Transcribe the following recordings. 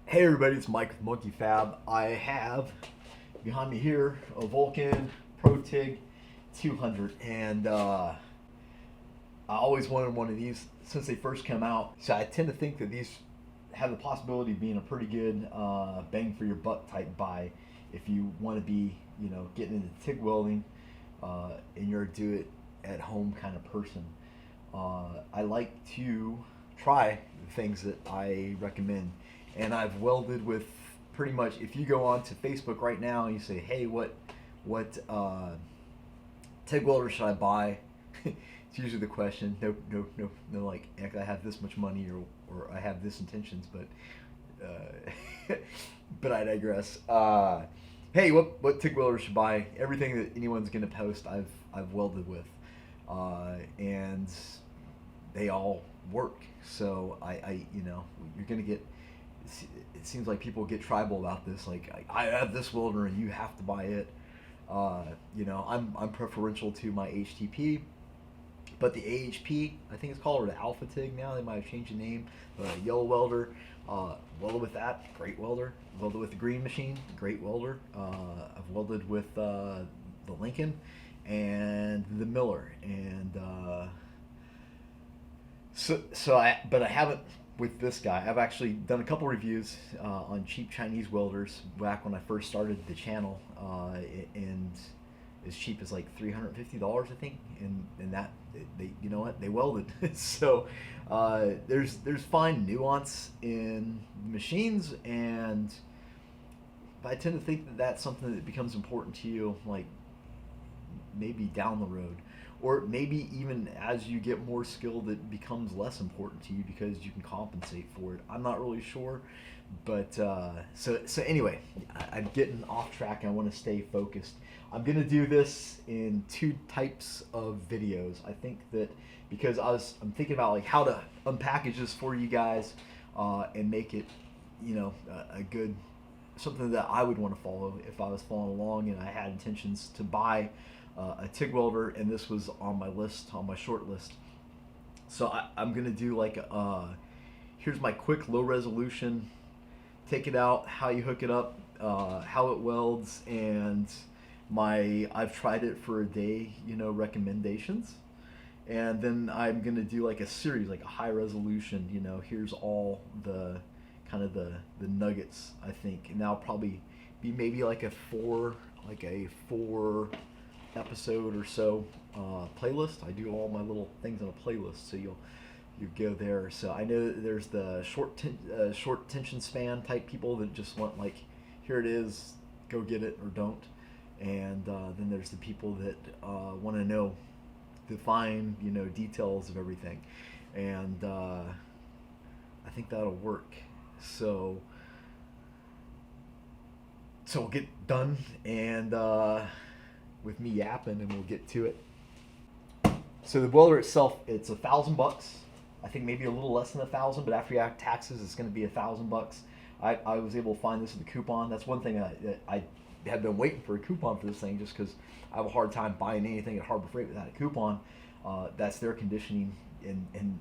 Hey everybody, it's Mike with Monkey Fab. I have behind me here a Vulcan PROTIG 200, and I always wanted one of these since they first come out. So I tend to think that these have the possibility of being a pretty good bang for your buck type buy if you want to be, getting into TIG welding and you're a do it at home kind of person. I like to try the things that I recommend, and I've welded with pretty much. If you go on to Facebook right now and you say, "Hey, what TIG welder should I buy?" It's usually the question. No, no, no, no. Like, I have this much money, or I have this intentions, but I digress. Hey, what TIG welder should I buy? Everything that anyone's gonna post, I've welded with, and they all work. So you're gonna get. It seems like people get tribal about this. Like, I have this welder and you have to buy it. I'm preferential to my HTP, but the AHP, I think it's called, or the Alpha TIG now. They might have changed the name. Yellow welder, welded with that, great welder. Welded with the green machine, great welder. I've welded with the Lincoln and the Miller, and but I haven't with this guy. I've actually done a couple reviews on cheap Chinese welders back when I first started the channel, and as cheap as like $350, I think, and that they, you know what, they welded. So there's fine nuance in machines, and I tend to think that that's something that becomes important to you, like maybe down the road, or maybe even as you get more skilled it becomes less important to you because you can compensate for it. I'm not really sure, but so anyway, I'm getting off track and I want to stay focused. I'm gonna do this in two types of videos. I think that because I'm thinking about like how to unpackage this for you guys, and make it, a good, something that I would want to follow if I was following along and I had intentions to buy a TIG welder, and this was on my list, on my short list. So I'm gonna do like here's my quick low resolution, take it out, how you hook it up, how it welds, and my I've tried it for a day, recommendations. And then I'm gonna do like a series, like a high resolution, here's all the kind of the nuggets, I think. And that'll probably be maybe like a four episode or so playlist. I do all my little things on a playlist, so you go there. So I know that there's the short attention span type people that just want, like, here it is, go get it or don't. And then there's the people that want to know the fine, details of everything. And I think that'll work. So we'll get done, and with me yapping, and we'll get to it. So the welder itself, it's $1,000. I think maybe a little less than 1,000, but after you add taxes, it's going to be $1,000. I was able to find this in the coupon. That's one thing I had been waiting for, a coupon for this thing, just because I have a hard time buying anything at Harbor Freight without a coupon. That's their conditioning, and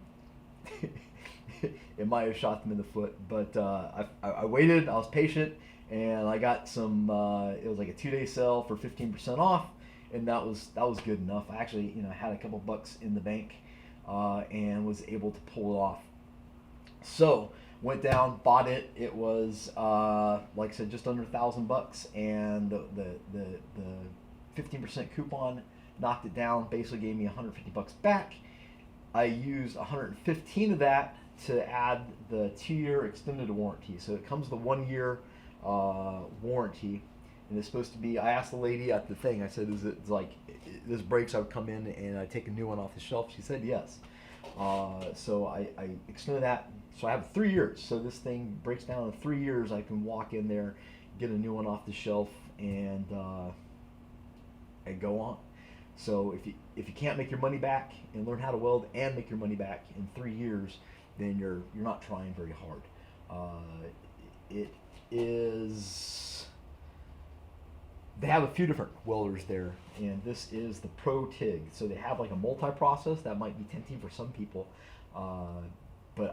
it might have shot them in the foot. But I waited. I was patient, and I got some. It was like a 2-day sale for 15% off, and that was good enough. I actually, had a couple bucks in the bank, and was able to pull it off. So went down, bought it. It was like I said, just under $1,000, and the 15% coupon knocked it down. Basically gave me 150 bucks back. I used 115 of that to add the 2-year extended warranty. So it comes the 1-year warranty, and it's supposed to be. I asked the lady at the thing. I said, "Is it like this breaks? I would come in and I take a new one off the shelf." She said yes. So I extended that. So I have 3 years. So this thing breaks down in 3 years. I can walk in there, get a new one off the shelf, and go on. So if you can't make your money back and learn how to weld and make your money back in 3 years, then you're not trying very hard. It is. They have a few different welders there, and this is the Pro TIG. So they have like a multi-process that might be tempting for some people, but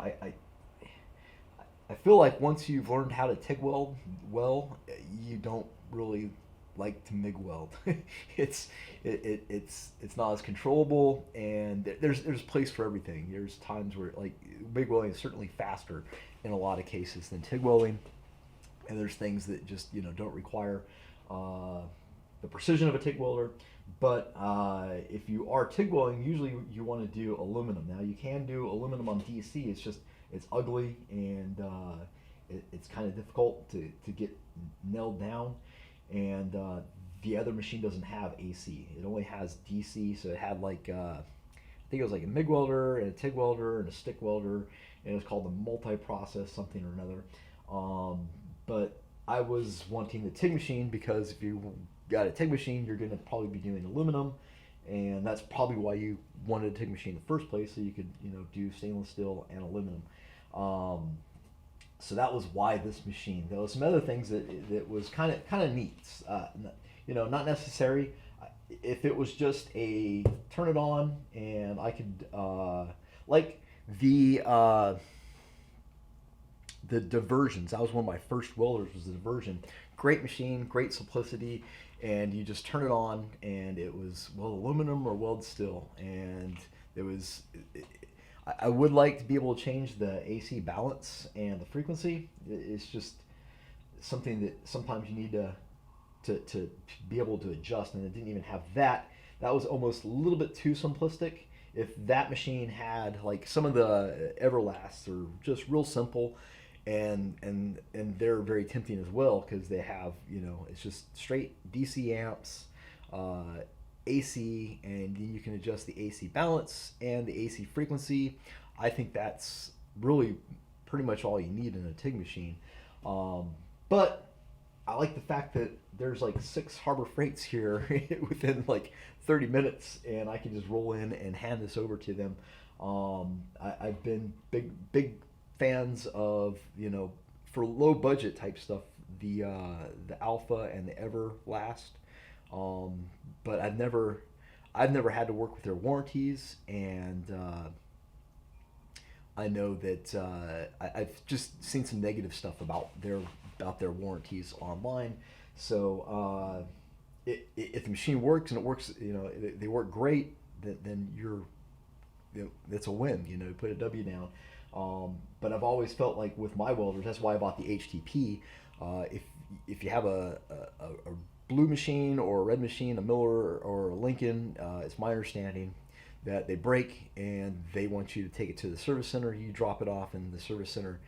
I feel like once you've learned how to TIG weld well, you don't really like to MIG weld. it's it's not as controllable, and there's a place for everything. There's times where like MIG welding is certainly faster in a lot of cases than TIG welding, and there's things that just don't require uh, the precision of a TIG welder. But if you are TIG welding, usually you want to do aluminum. Now you can do aluminum on DC. It's just it's ugly, and it's kind of difficult to get nailed down. And the other machine doesn't have AC. It only has DC. So it had like I think it was like a MIG welder and a TIG welder and a stick welder, and it was called the Multiprocess something or another. But I was wanting the TIG machine because if you got a TIG machine, you're going to probably be doing aluminum, and that's probably why you wanted a TIG machine in the first place, so you could do stainless steel and aluminum. Um, so that was why this machine. There was some other things that was kind of neat. Not necessary. If it was just a turn it on and I could like the uh, the diversions. That was one of my first welders. Was the diversion. Great machine, great simplicity, and you just turn it on, and it was weld aluminum or weld steel, and it was. I would like to be able to change the AC balance and the frequency. It's just something that sometimes you need to be able to adjust, and it didn't even have that. That was almost a little bit too simplistic. If that machine had like some of the Everlasts are just real simple, and they're very tempting as well because they have it's just straight DC amps, AC, and you can adjust the AC balance and the AC frequency. I think that's really pretty much all you need in a TIG machine. But I like the fact that there's like 6 Harbor Freights here within like 30 minutes, and I can just roll in and hand this over to them. I've been big fans of for low budget type stuff, the Alpha and the Everlast, but I've never had to work with their warranties, and I know that I've just seen some negative stuff about their warranties online. So if the machine works and it works, they work great, then that's a win. You put a W down. But I've always felt like with my welders, that's why I bought the HTP. If you have a blue machine or a red machine, a Miller or a Lincoln, it's my understanding that they break and they want you to take it to the service center. You drop it off in the service center,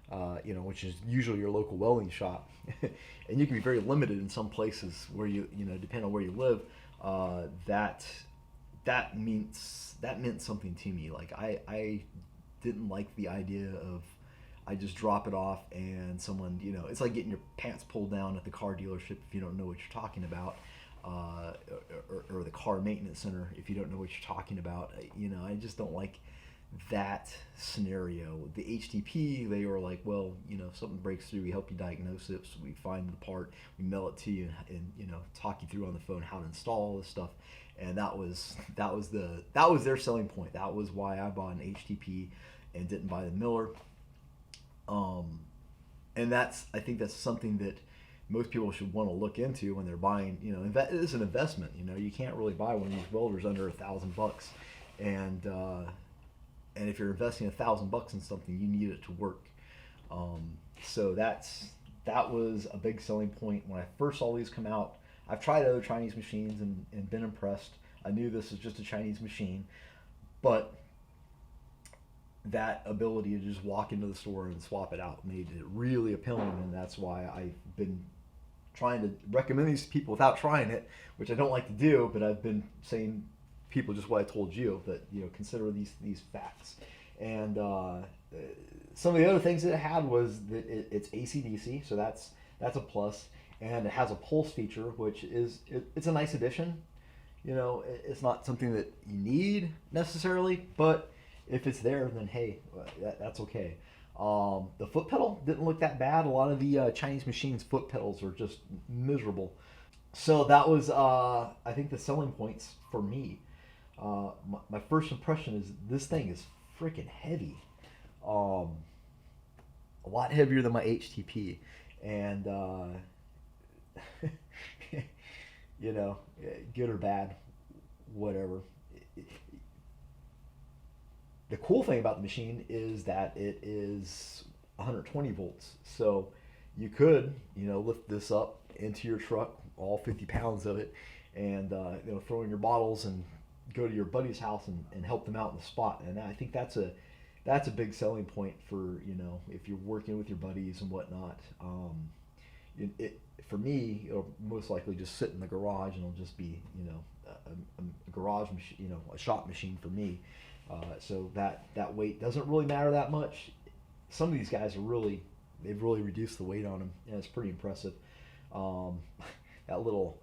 which is usually your local welding shop, and you can be very limited in some places where depending on where you live. That meant something to me. Like I didn't like the idea of I just drop it off and someone, it's like getting your pants pulled down at the car dealership if you don't know what you're talking about, or the car maintenance center if you don't know what you're talking about. I just don't like that scenario. The HTP, they were like, well, if something breaks through, we help you diagnose it, so we find the part, we mail it to you, and talk you through on the phone how to install all this stuff. And that was their selling point. That was why I bought an HTP and didn't buy the Miller. And I think that's something that most people should want to look into when they're buying. It is an investment. You can't really buy one of these welders under $1,000, and if you're investing $1,000 in something, you need it to work. So that was a big selling point when I first saw these come out. I've tried other Chinese machines and been impressed. I knew this was just a Chinese machine, but that ability to just walk into the store and swap it out made it really appealing, and that's why I've been trying to recommend these to people without trying it, which I don't like to do, but I've been saying people just what I told you, that consider these facts. And some of the other things that it had was that it's AC/DC, so that's a plus, and it has a pulse feature, which it's a nice addition. It's not something that you need necessarily, but if it's there, then hey, that's okay. The foot pedal didn't look that bad. A lot of the Chinese machines' foot pedals are just miserable. So that was, I think, the selling points for me. My first impression is this thing is freaking heavy. a lot heavier than my HTP, and you know, good or bad, whatever. The cool thing about the machine is that it is 120 volts, so you could, you know, lift this up into your truck, all 50 pounds of it, and you know, throw in your bottles and go to your buddy's house and help them out in the spot. And I think that's a big selling point for, you know, if you're working with your buddies and whatnot. For me, it'll most likely just sit in the garage, and it'll just be, you know, a garage machine, you know, a shop machine for me. So that weight doesn't really matter that much. Some of these guys they've really reduced the weight on them, and it's pretty impressive. That little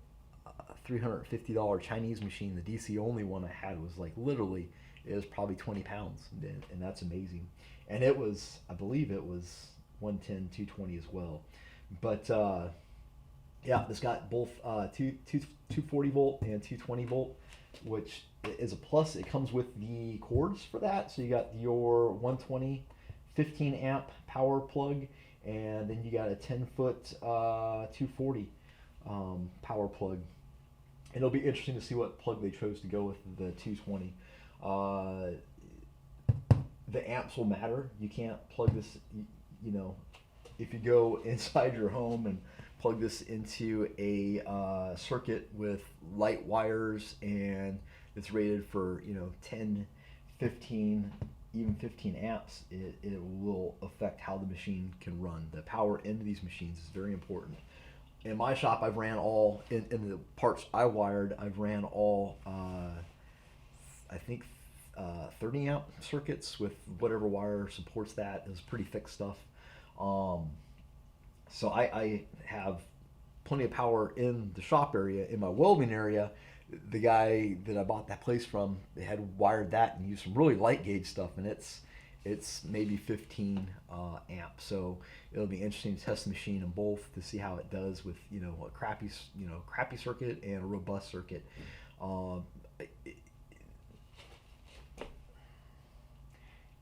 $350 Chinese machine, the DC only one I had, was like literally, it was probably 20 pounds, and that's amazing. And it was, I believe it was 110, 220 as well. But yeah, it's got both 240 volt and 220 volt, which is a plus. It comes with the cords for that. So you got your 120 15 amp power plug, and then you got a 10-foot 240 power plug. And it'll be interesting to see what plug they chose to go with the 220. The amps will matter. You can't plug this, you know, if you go inside your home and plug this into a circuit with light wires, and it's rated for, you know, 10, 15, even 15 amps, it will affect how the machine can run. The power into these machines is very important. In my shop, I've ran all, in the parts I wired, I've ran all, I think, 30 amp circuits with whatever wire supports that. It's pretty thick stuff. So I have plenty of power in the shop area. In my welding area, the guy that I bought that place from, they had wired that and used some really light gauge stuff, and it's maybe 15 amps. So it'll be interesting to test the machine in both to see how it does with, you know, a crappy circuit and a robust circuit.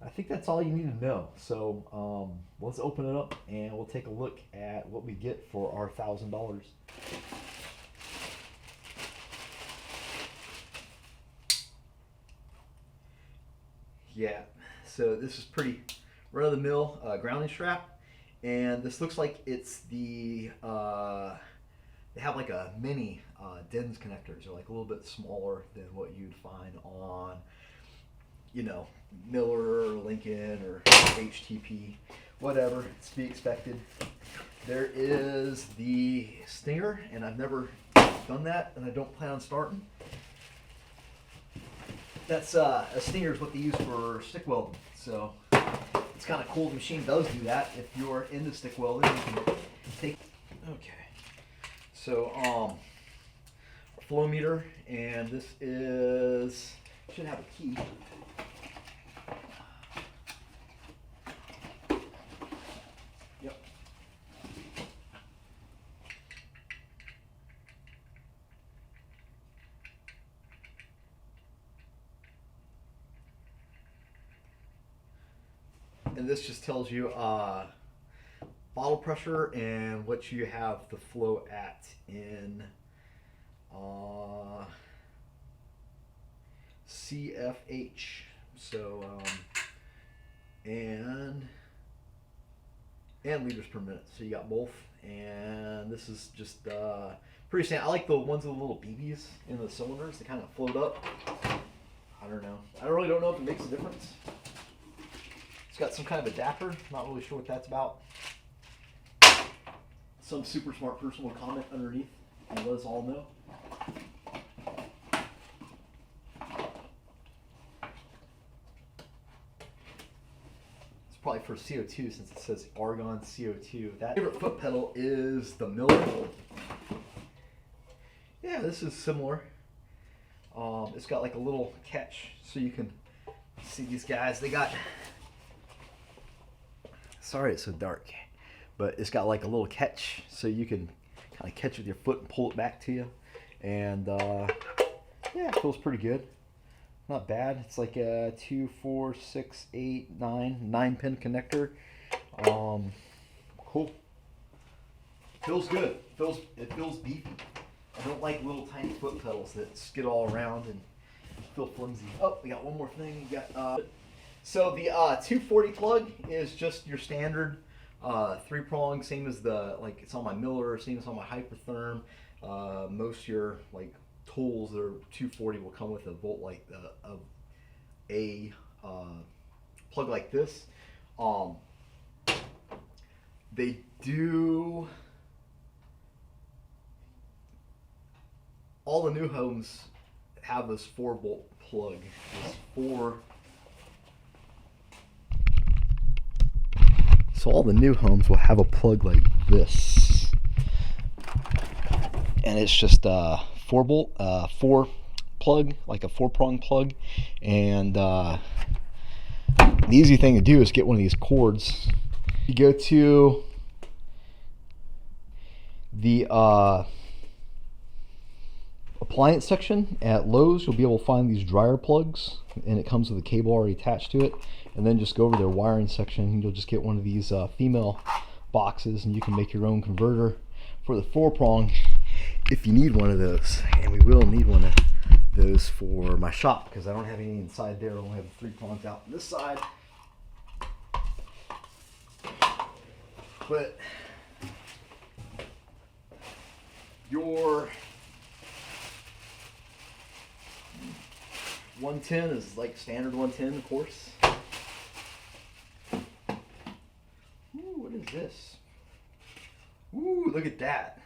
I think that's all you need to know. So let's open it up and we'll take a look at what we get for our $1,000. Yeah, so this is pretty run-of-the-mill grounding strap, and this looks like it's the they have like a mini DINS connectors. They're like a little bit smaller than what you'd find on, you know, Miller or Lincoln or HTP, whatever. It's to be expected. There is the stinger, and I've never done that, and I don't plan on starting. That's a stinger is what they use for stick welding. So it's kind of cool. The machine does do that. If you're into stick welding, you can take. Okay. So flow meter, and this is, should have a key. Yep. And this just tells you bottle pressure and what you have the flow at in CFH. So and liters per minute. So you got both, and this is just pretty standard. I like the ones with the little BBs in the cylinders. They kind of float up. I don't know. I really don't know if it makes a difference. It's got some kind of adapter. Not really sure what that's about. Some super smart person will comment underneath and let us all know. It's probably for CO2 since it says argon CO2. That favorite foot pedal is the Miller. Yeah, this is similar. It's got like a little catch so you can see these guys. They got, sorry it's so dark, but it's got like a little catch so you can kind of catch with your foot and pull it back to you. And yeah, it feels pretty good. Not bad. It's like a 2, 4, 6, 8, 9 pin connector. Cool. Feels good. It feels beefy. I don't like little tiny foot pedals that skid all around and feel flimsy. Oh, we got one more thing. We got so the 240 plug is just your standard 3-prong, same as the it's on my Miller, same as on my Hypertherm. Most of your tools that are 240 will come with a a plug like this. They do. All the new homes have this 4-volt plug. So all the new homes will have a plug like this, and it's just a 4-volt, 4 plug, like a 4-prong plug. And the easy thing to do is get one of these cords. You go to the appliance section at Lowe's, you'll be able to find these dryer plugs, and it comes with a cable already attached to it. And then just go over their wiring section, and you'll just get one of these female boxes, and you can make your own converter for the 4-prong if you need one of those. And we will need one of those for my shop because I don't have any inside there. I only have 3 prongs out on this side. But your 110 is like standard 110, of course. Ooh, what is this? Ooh, look at that.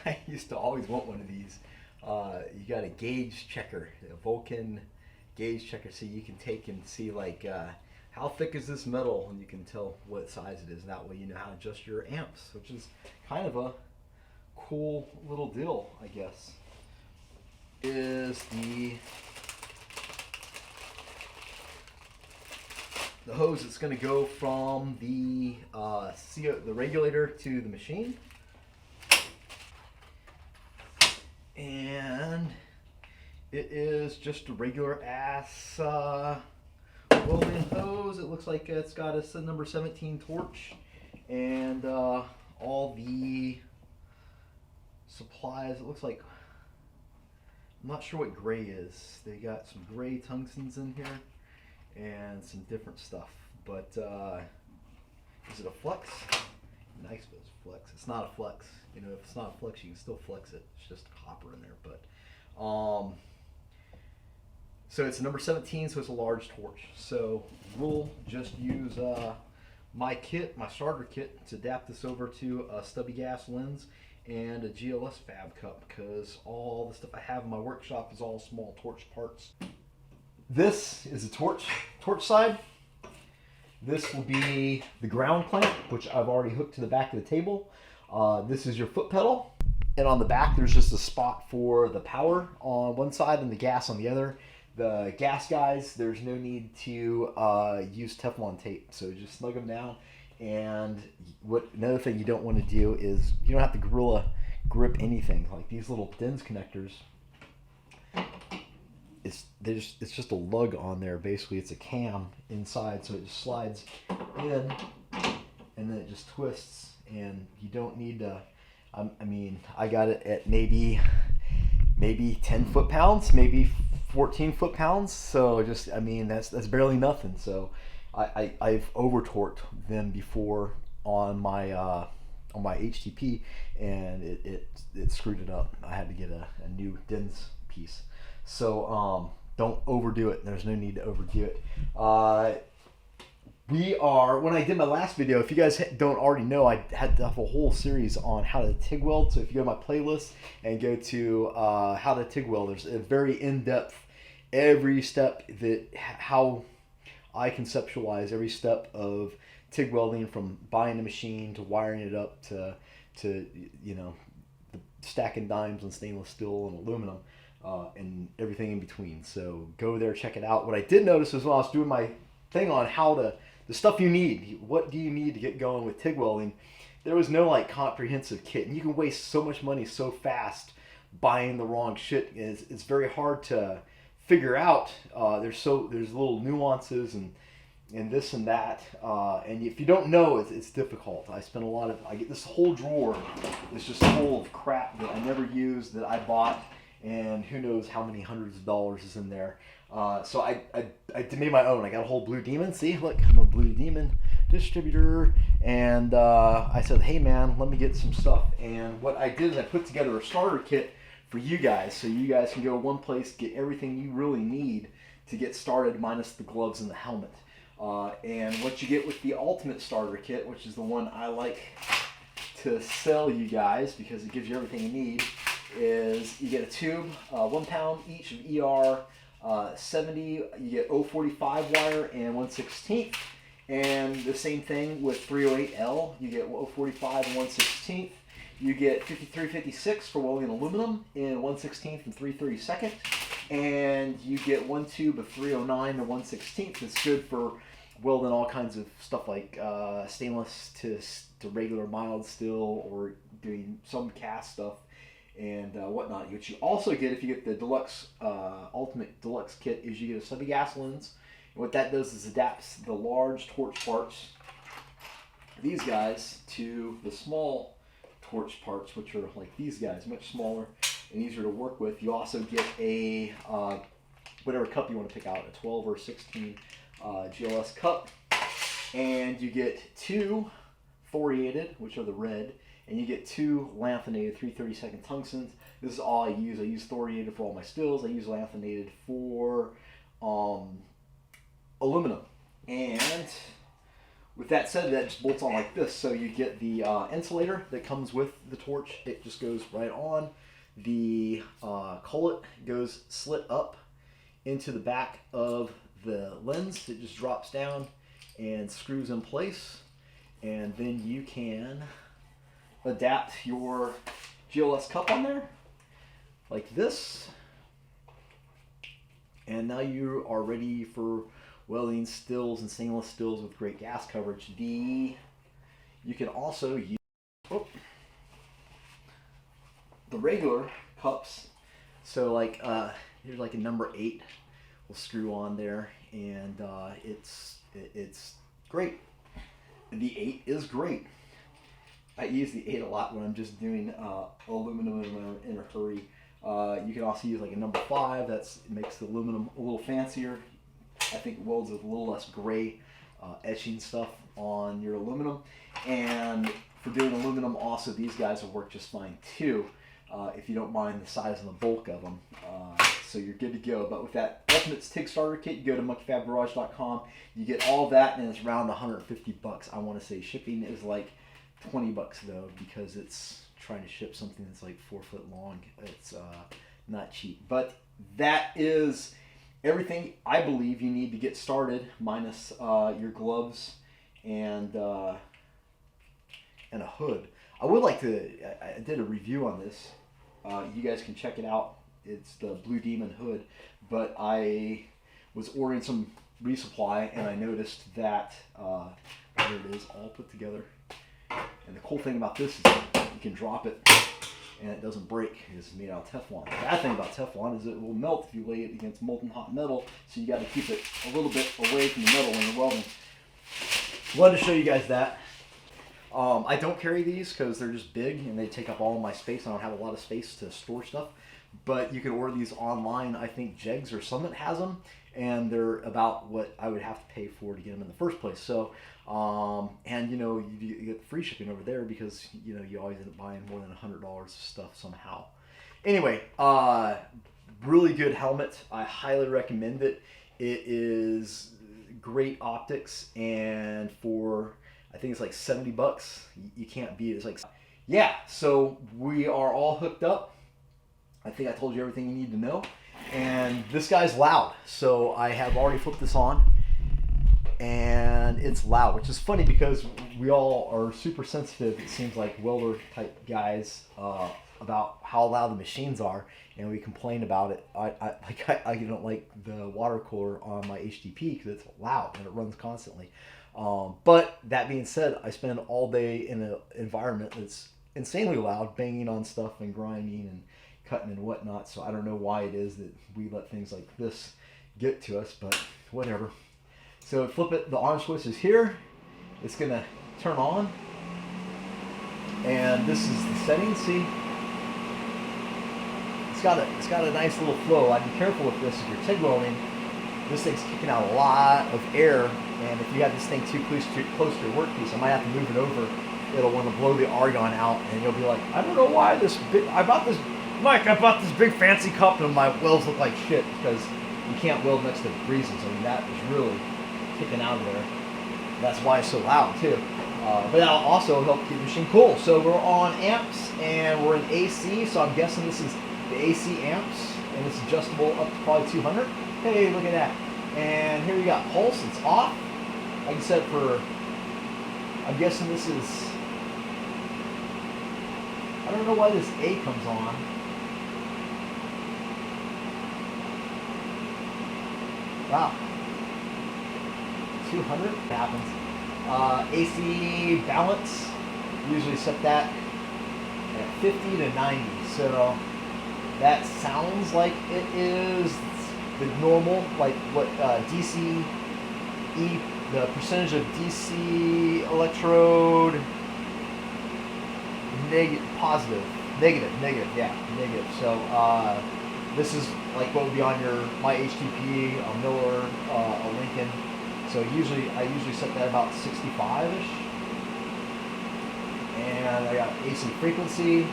I used to always want one of these. You got a gauge checker, a Vulcan gauge checker, so you can take and see how thick is this metal, and you can tell what size it is. That way you know how to adjust your amps, which is kind of a cool little deal, I guess. Is the hose that's going to go from the the regulator to the machine. And it is just a regular ass welding hose. It looks like it's got a number 17 torch, and all the supplies. It looks like, I'm not sure what gray is. They got some gray tungstens in here and some different stuff. But is it a flex? Nice, but it's flex. It's not a flex. You know, if it's not a flex, you can still flex it. It's just copper in there. But so it's a number 17, so it's a large torch. So we'll just use my kit, my starter kit, to adapt this over to a stubby gas lens and a GLS fab cup, because all the stuff I have in my workshop is all small torch parts. This is the torch side. This will be the ground clamp, which I've already hooked to the back of the table. This is your foot pedal, and on the back there's just a spot for the power on one side and the gas on the other. The gas guys, there's no need to use Teflon tape, so just snug them down. And another thing you don't want to do is you don't have to Gorilla grip anything. Like these little DINS connectors, it's just a lug on there. Basically, it's a cam inside, so it just slides in, and then it just twists. And you don't need to. I mean, I got it at maybe 10 foot-pounds, maybe 14 foot-pounds. So just, I mean, that's barely nothing. So I've over torqued them before on my HTP, and it screwed it up. I had to get a new DINS piece. So don't overdo it. There's no need to overdo it. When I did my last video, if you guys don't already know, I had to have a whole series on how to TIG weld. So if you go to my playlist and go to how to TIG weld, there's a very in-depth, every step how I conceptualize every step of TIG welding, from buying the machine to wiring it up to you know, stacking dimes on stainless steel and aluminum, and everything in between. So go there, check it out. What I did notice is when I was doing my thing on the stuff you need, what do you need to get going with TIG welding, there was no like comprehensive kit, and you can waste so much money so fast buying the wrong shit. It's very hard to figure out. There's little nuances, and and this and that. And if you don't know, it's difficult. I get this whole drawer is just full of crap that I never used, that I bought, and who knows how many hundreds of dollars is in there. So I made my own. I got a whole Blue Demon. See, look, I'm a Blue Demon distributor. And I said, hey man, let me get some stuff. And what I did is I put together a starter kit for you guys, so you guys can go one place, get everything you really need to get started, minus the gloves and the helmet. And what you get with the Ultimate Starter Kit, which is the one I like to sell you guys because it gives you everything you need, is you get a tube, 1 pound each of ER 70, you get 045 wire and 1/16. And the same thing with 308L, you get 045 and 1/16. You get 5356 for welding aluminum in 1/16 and 3/32. And you get one tube of 309 to 1/16. It's good for welding all kinds of stuff like stainless to regular mild steel, or doing some cast stuff and whatnot. What you also get if you get the deluxe Ultimate Deluxe Kit is you get a semi-gas lens. And what that does is adapts the large torch parts, these guys, to the small torch parts, which are like these guys, much smaller and easier to work with. You also get a whatever cup you want to pick out, a 12 or 16 GLS cup, and you get 2 thoriated, which are the red, and you get 2 lanthanated 3/32 tungstens. This is all I use. I use thoriated for all my stills. I use lanthanated for aluminum. And with that said, that just bolts on like this. So you get the insulator that comes with the torch. It just goes right on. The cullet goes slit up into the back of the lens. It just drops down and screws in place. And then you can adapt your GLS cup on there like this. And now you are ready for welding stills and stainless stills with great gas coverage. You can also use the regular cups. So like here's like a number 8. We'll screw on there, and it's great. The 8 is great. I use the 8 a lot when I'm just doing aluminum in a hurry. You can also use like a number 5. That makes the aluminum a little fancier. I think it welds with a little less gray etching stuff on your aluminum. And for doing aluminum, also these guys will work just fine too, if you don't mind the size and the bulk of them. So you're good to go. But with that Ultimate TIG Starter Kit, you go to monkeyfabgarage.com. You get all that, and it's around 150 bucks. I want to say shipping is like 20 bucks though, because it's trying to ship something that's like 4 foot long. It's not cheap. But that is everything I believe you need to get started, minus your gloves and a hood. I would like to, I did a review on this. You guys can check it out. It's the Blue Demon hood. But I was ordering some resupply, and I noticed that, there it is, all put together. And the cool thing about this is you can drop it and it doesn't break. It's made out of Teflon. The bad thing about Teflon is it will melt if you lay it against molten hot metal, so you got to keep it a little bit away from the metal when you're welding. Wanted to show you guys that. I don't carry these because they're just big and they take up all of my space. I don't have a lot of space to store stuff. But you can order these online. I think Jegs or Summit has them, and they're about what I would have to pay for to get them in the first place. So, and you know, you get free shipping over there because you know you always end up buying more than $100 of stuff somehow. Anyway, really good helmet. I highly recommend it. It is great optics, and for I think it's like 70 bucks. You can't beat it. It's like, yeah. So we are all hooked up. I think I told you everything you need to know. And this guy's loud. So I have already flipped this on. And it's loud, which is funny because we all are super sensitive, it seems like welder type guys, about how loud the machines are. And we complain about it. I don't like the water cooler on my HDP because it's loud and it runs constantly. But that being said, I spend all day in an environment that's insanely loud, banging on stuff and grinding and cutting and whatnot. So I don't know why it is that we let things like this get to us, but whatever. So flip it, the on switch is here. It's gonna turn on. And this is the setting, see? It's got a nice little flow. I'd be careful with this if you're TIG welding. This thing's kicking out a lot of air, and if you have this thing too close to your workpiece, I might have to move it over. It'll want to blow the argon out, and you'll be like, I don't know why I bought this big fancy cup, and my welds look like shit, because you can't weld next to breezes. I mean, that is really kicking out of there. That's why it's so loud, too. But that'll also help keep the machine cool. So we're on amps, and we're in AC, so I'm guessing this is the AC amps, and it's adjustable up to probably 200. Hey, look at that. And here you got pulse, it's off. I can set it for, I'm guessing this is, I don't know why this A comes on. Wow. 200 happens. AC balance, usually set that at 50 to 90. So that sounds like it is the normal, like what DC, the percentage of DC electrode, negative. Yeah, negative. So this is like what would be on my HTP, a Miller, a Lincoln. So I usually set that about 65-ish. And I got AC frequency.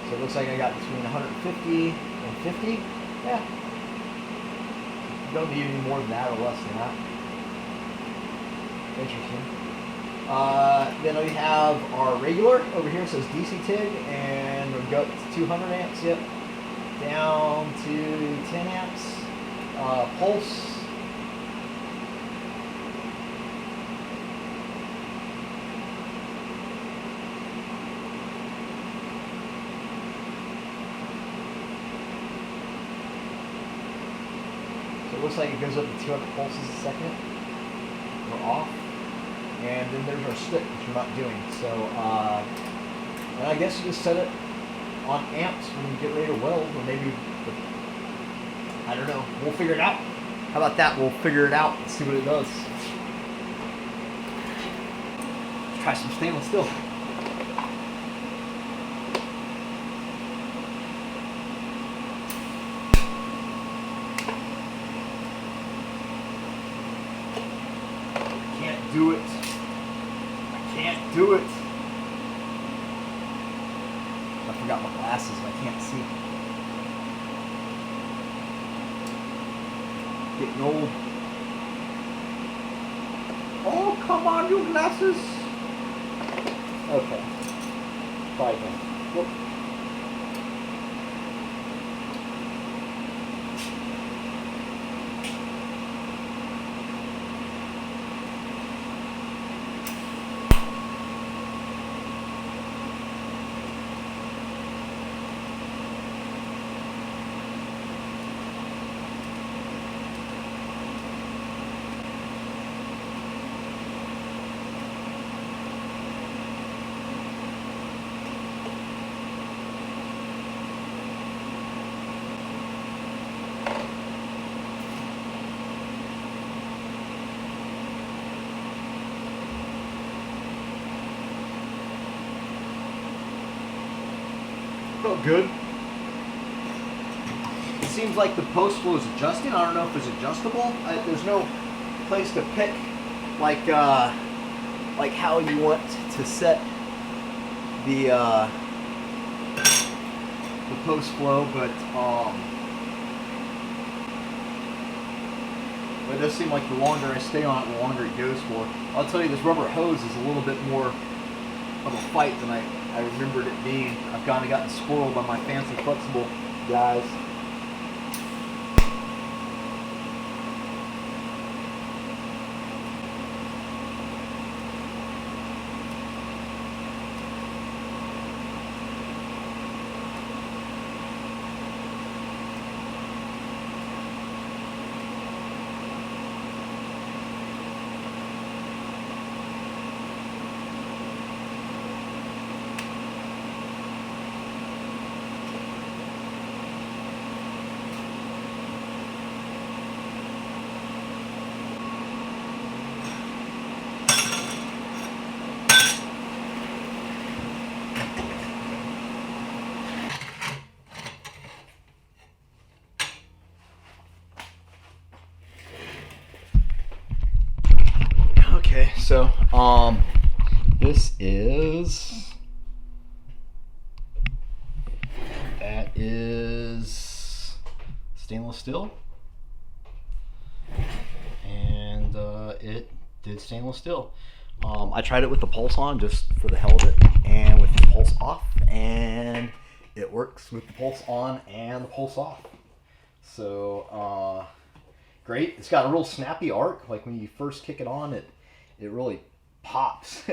So it looks like I got between 150 and 50. Yeah. You don't need any more than that or less than that. Interesting. Then we have our regular over here. It says DC TIG, and we've got 200 amps. Yep. Down to 10 amps. Pulse. It looks like it goes up to 200 pulses a second. We're off. And then there's our stick, which we're not doing. So, and I guess you just set it on amps when you get ready to weld, or maybe, I don't know. We'll figure it out. How about that? We'll figure it out and see what it does. Let's try some stainless steel. Do it. I can't do it. I forgot my glasses and I can't see. Getting old. Oh, come on, you glasses. Okay. Try again. Whoop. Felt good. It seems like the post flow is adjusting. I don't know if it's adjustable. There's no place to pick like how you want to set the post flow, but it does seem like the longer I stay on it, the longer it goes for. I'll tell you, this rubber hose is a little bit more of a fight than I remembered it being. I've kind of gotten spoiled by my fancy flexible guys. So this is, that is stainless steel, and it did stainless steel. I tried it with the pulse on just for the hell of it, and with the pulse off, and it works with the pulse on and the pulse off. So great. It's got a real snappy arc. Like when you first kick it on, it really pops.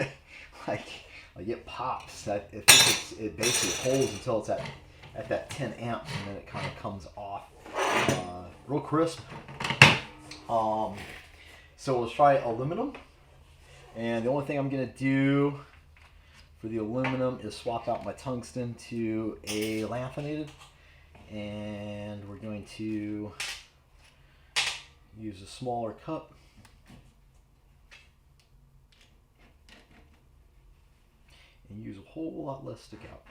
like it pops. It basically holds until it's at that 10 amps, and then it kind of comes off. Real crisp. So let's try aluminum. And the only thing I'm going to do for the aluminum is swap out my tungsten to a lanthanated. And we're going to use a smaller cup. And use a whole lot less stick out.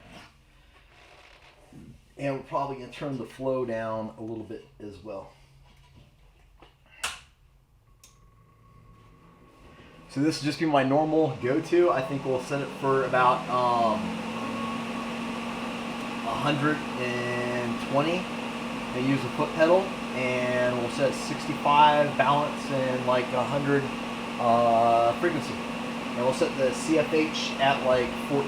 And we're probably going to turn the flow down a little bit as well. So this will just be my normal go-to. I think we'll set it for about 120 and use a foot pedal, and we'll set 65 balance and like 100 frequency. And we'll set the CFH at like 14.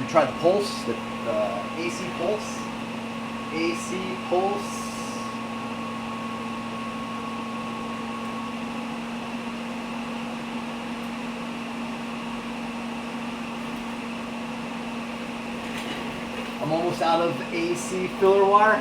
Try the pulse, the AC pulse. AC pulse. I'm almost out of AC filler wire.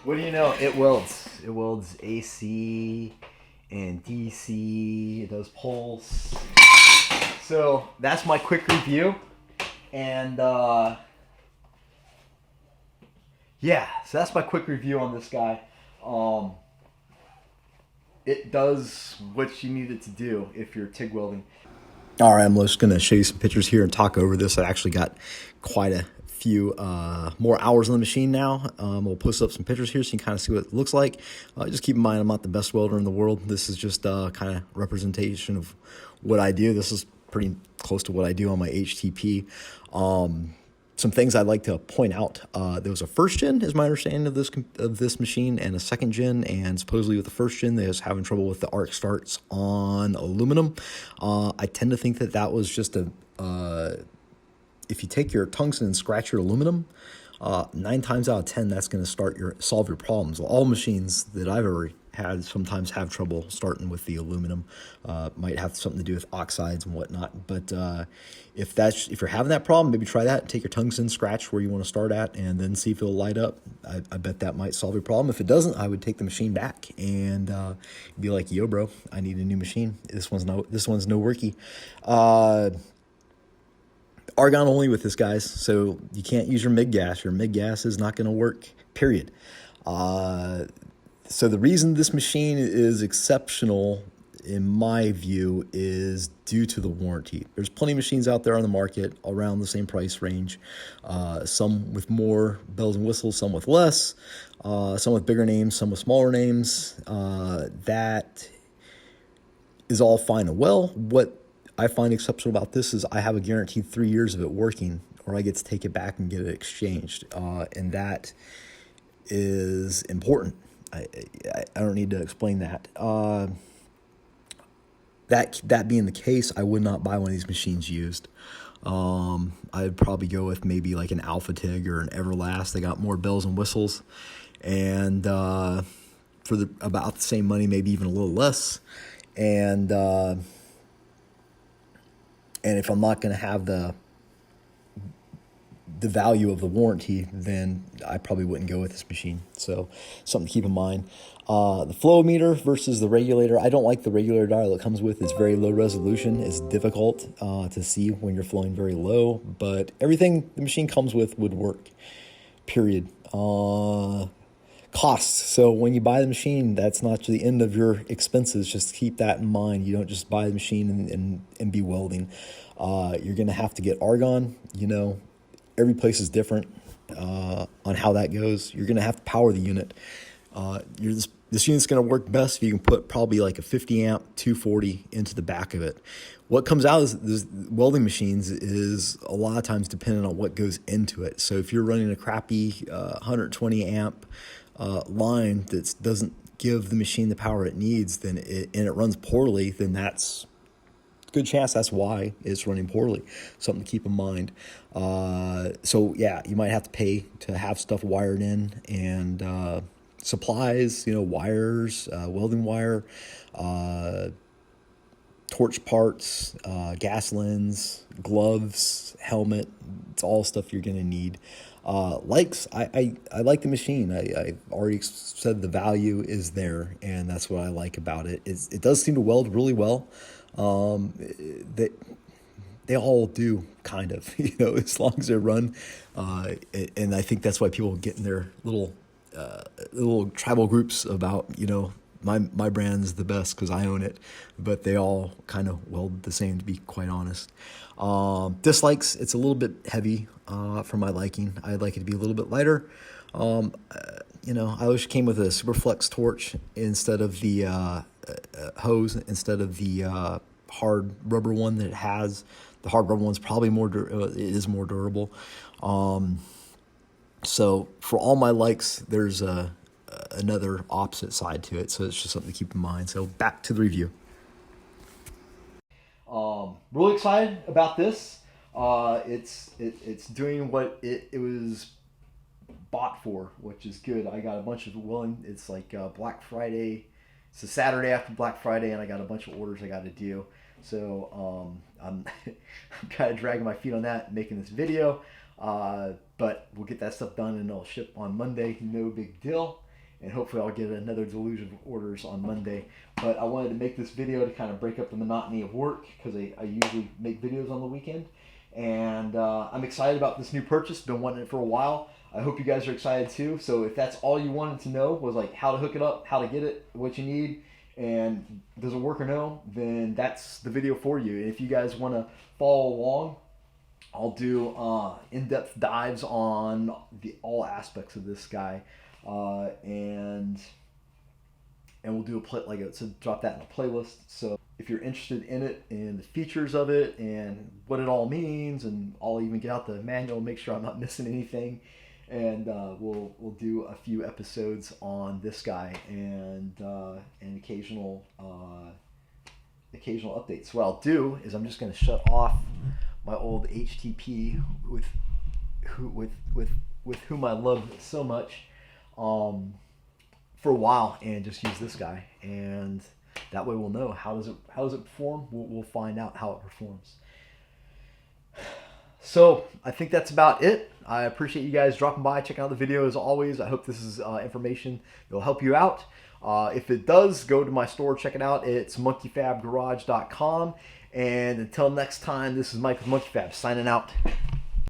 What do you know? It welds. It welds AC and DC. It does pulse. So that's my quick review. And yeah, so that's my quick review on this guy. It does what you need it to do if you're TIG welding. All right, I'm just going to show you some pictures here and talk over this. I actually got quite a few more hours on the machine now. We'll post up some pictures here so you can kind of see what it looks like. Just keep in mind, I'm not the best welder in the world. This is just kind of representation of what I do. This is pretty close to what I do on my HTP. Some things I'd like to point out. There was a first gen, is my understanding of this machine, and a second gen. And supposedly with the first gen, they was having trouble with the arc starts on aluminum. I tend to think that was just if you take your tungsten and scratch your aluminum, 9 times out of 10, that's going to solve your problems. All machines that I've ever had sometimes have trouble starting with the aluminum. Might have something to do with oxides and whatnot. But if you're having that problem, maybe try that. Take your tungsten, scratch where you want to start at, and then see if it'll light up. I bet that might solve your problem. If it doesn't, I would take the machine back and be like, "Yo, bro, I need a new machine. This one's no worky." Argon only with this, guys, so you can't use your MIG gas. Your MIG gas is not going to work, period. So the reason this machine is exceptional, in my view, is due to the warranty. There's plenty of machines out there on the market around the same price range, some with more bells and whistles, some with less, some with bigger names, some with smaller names. That is all fine and well. What I find exceptional about this is I have a guaranteed 3 years of it working, or I get to take it back and get it exchanged, and that is important. I don't need to explain that. That being the case, I would not buy one of these machines used. I'd probably go with maybe like an Alpha TIG or an Everlast. They got more bells and whistles, and for about the same money, maybe even a little less. And if I'm not going to have the value of the warranty, then I probably wouldn't go with this machine. So something to keep in mind. The flow meter versus the regulator. I don't like the regulator dial it comes with. It's very low resolution. It's difficult to see when you're flowing very low, but everything the machine comes with would work, period. Costs. So when you buy the machine, that's not the end of your expenses. Just keep that in mind. You don't just buy the machine and be welding. You're going to have to get argon. Every place is different on how that goes. You're going to have to power the unit. This unit's going to work best if you can put probably like a 50 amp 240 into the back of it. What comes out of these welding machines is a lot of times dependent on what goes into it. So if you're running a crappy 120 amp line that doesn't give the machine the power it needs, and it runs poorly, then that's good chance that's why it's running poorly. Something to keep in mind. So yeah, you might have to pay to have stuff wired in, and supplies, wires, welding wire, torch parts, gas lens, gloves, helmet. It's all stuff you're going to need. Likes, I like the machine. I already said the value is there, and that's what I like about it. It does seem to weld really well. They all do, kind of, as long as they run. And I think that's why people get in their little tribal groups about, my brand's the best because I own it, but they all kind of weld the same, to be quite honest. Dislikes, it's a little bit heavy for my liking. I'd like it to be a little bit lighter. I wish it came with a Superflex torch instead of the hose, instead of the hard rubber one that it has. The hard rubber one's probably it is more durable. So for all my likes, there's another opposite side to it. So it's just something to keep in mind. So back to the review. Really excited about this. It's doing what it was bought for, which is good. I got a bunch of welding. It's like Black Friday. It's a Saturday after Black Friday, and I got a bunch of orders I got to do. So I'm kind of dragging my feet on that, making this video. But we'll get that stuff done, and it'll ship on Monday. No big deal. and hopefully I'll get another deluge of orders on Monday. But I wanted to make this video to kind of break up the monotony of work, because I usually make videos on the weekend. And I'm excited about this new purchase. Been wanting it for a while. I hope you guys are excited too. So if that's all you wanted to know was like how to hook it up, how to get it, what you need, and does it work or no, then that's the video for you. And if you guys want to follow along, I'll do in-depth dives on all aspects of this guy, and we'll do drop that in a playlist. So if you're interested in it and the features of it and what it all means, and I'll even get out the manual, make sure I'm not missing anything, and we'll do a few episodes on this guy and occasional updates. What I'll do is I'm just going to shut off my old HTP with whom I love so much for a while, and just use this guy, and that way we'll know how does it perform. We'll find out how it performs. So I think that's about it. I appreciate you guys dropping by, checking out the video as always. I hope this is information that will help you out. If it does, go to my store, check it out. It's monkeyfabgarage.com. And until next time, this is Mike with Monkey Fab signing out.